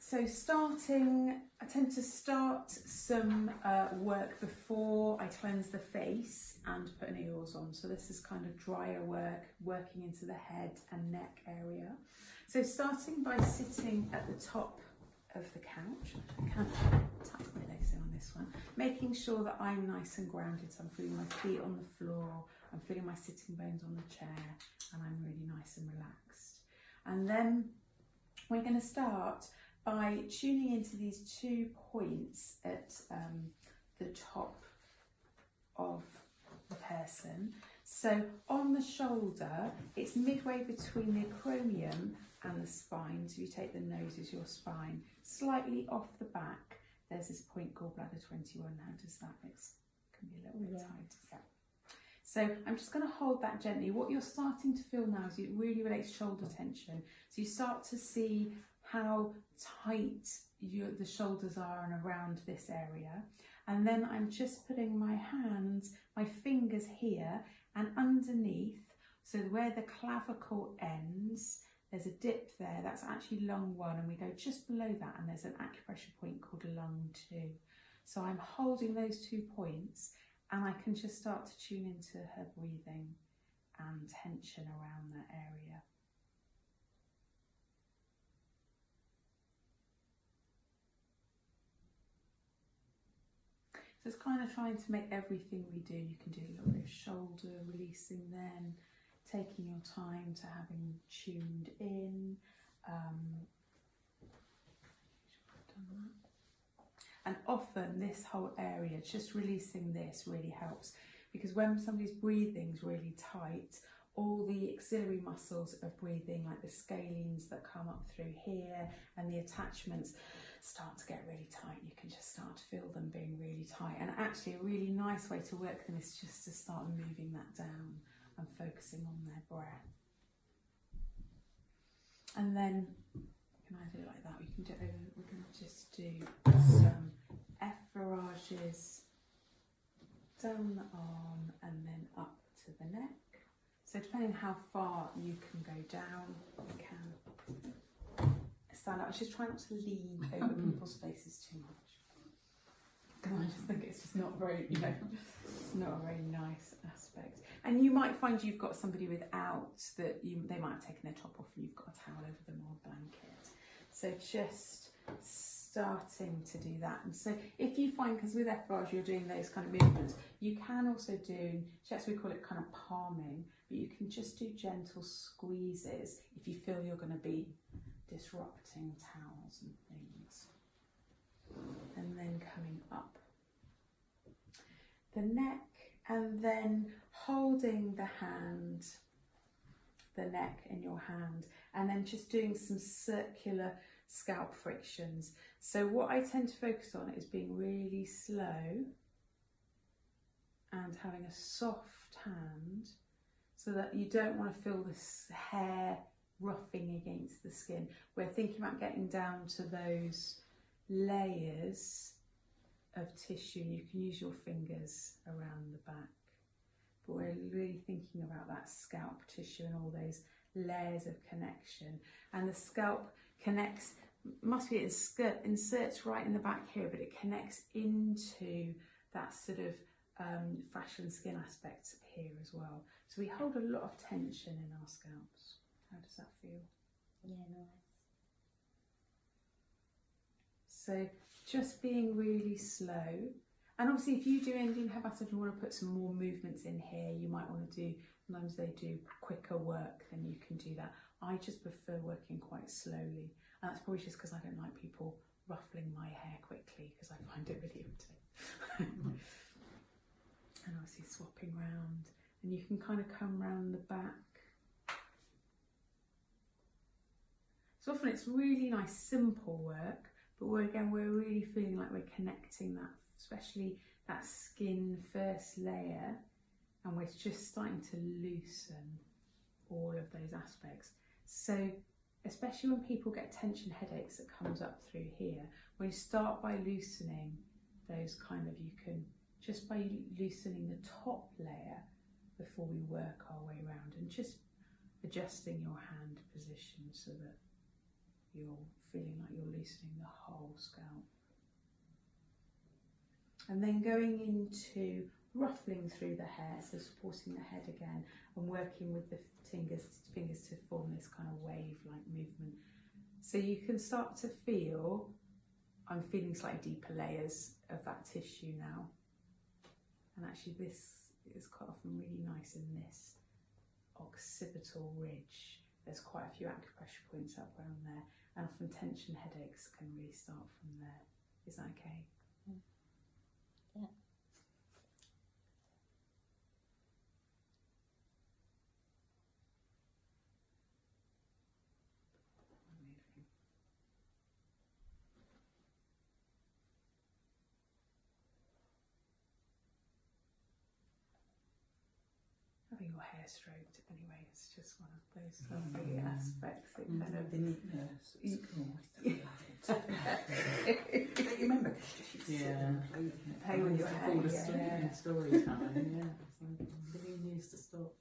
So I tend to start some work before I cleanse the face and put any oils on. So this is kind of drier work, working into the head and neck area. So starting by sitting at the top of the couch, I can't tap my legs in on this one, making sure that I'm nice and grounded. So I'm feeling my feet on the floor, I'm feeling my sitting bones on the chair, and I'm really nice and relaxed. And then we're going to start by tuning into these 2 points at the top of the person. So on the shoulder, it's midway between the acromion and the spine. So you take the nose as your spine. Slightly off the back, there's this point gallbladder 21. How does that look? Can be a little bit tight. Yeah. So I'm just going to hold that gently. What you're starting to feel now is it really relates shoulder tension. So you start to see how tight the shoulders are and around this area. And then I'm just putting my hands, my fingers here and underneath, so where the clavicle ends, there's a dip there, that's actually lung 1, and we go just below that and there's an acupressure point called lung 2. So I'm holding those 2 points and I can just start to tune into her breathing and tension around that area. So it's kind of trying to make everything we do, you can do a little bit of shoulder releasing then, taking your time to having tuned in. And often this whole area, just releasing this really helps, because when somebody's breathing's really tight, all the auxiliary muscles of breathing, like the scalenes that come up through here and the attachments, start to get really tight. You can just start to feel them being really tight. And actually a really nice way to work them is just to start moving that down and focusing on their breath. And then, can I do it like that? We can do it, we're going to just do some effleuраges down the arm and then up to the neck. So depending on how far you can go down, you can stand up. Just try not to lean over people's faces too much. Because I just think it's just not very, it's not a very nice aspect. And you might find you've got somebody without that, they might have taken their top off and you've got a towel over them or a blanket. So just starting to do that. And so if you find, because with effleurage you're doing those kind of movements, you can also do, we call it kind of palming, but you can just do gentle squeezes if you feel you're going to be disrupting towels and things. And then coming up the neck and then holding the neck in your hand, and then just doing some circular scalp frictions. So what I tend to focus on is being really slow and having a soft hand, so that you don't want to feel this hair roughing against the skin. We're thinking about getting down to those layers of tissue. You can use your fingers around the back, but we're really thinking about that scalp tissue and all those layers of connection. And the scalp connects, must be inserts right in the back here, but it connects into that sort of fascial skin aspect here as well. So we hold a lot of tension in our scalps. How does that feel? Yeah, nice. So just being really slow. And obviously if you do Indian hair massage and you want to put some more movements in here, you might want to do, sometimes they do quicker work, then you can do that. I just prefer working quite slowly. And that's probably just because I don't like people ruffling my hair quickly, because I find it really irritating. And obviously swapping round, and you can kind of come round the back. So often it's really nice simple work, but we're really feeling like we're connecting that, especially that skin first layer, and we're just starting to loosen all of those aspects. So especially when people get tension headaches that comes up through here, we start by loosening those kind of, you can just by loosening the top layer before we work our way around, and just adjusting your hand position so that you're feeling like you're loosening the whole scalp. And then going into ruffling through the hair, so supporting the head again and working with the fingers to form this kind of wave-like movement. So you can start to feel, I'm feeling slightly deeper layers of that tissue now. And actually this is quite often really nice in this occipital ridge. There's quite a few acupressure points up around there, and often tension headaches can really start from there. Is that okay? Yeah. Having your hair stroked anyway, it's just one of those lovely aspects. It kind of the neatness at school. Don't you remember? play with your hair. Fall asleep in story time. Yeah, it's like, really needs to stop.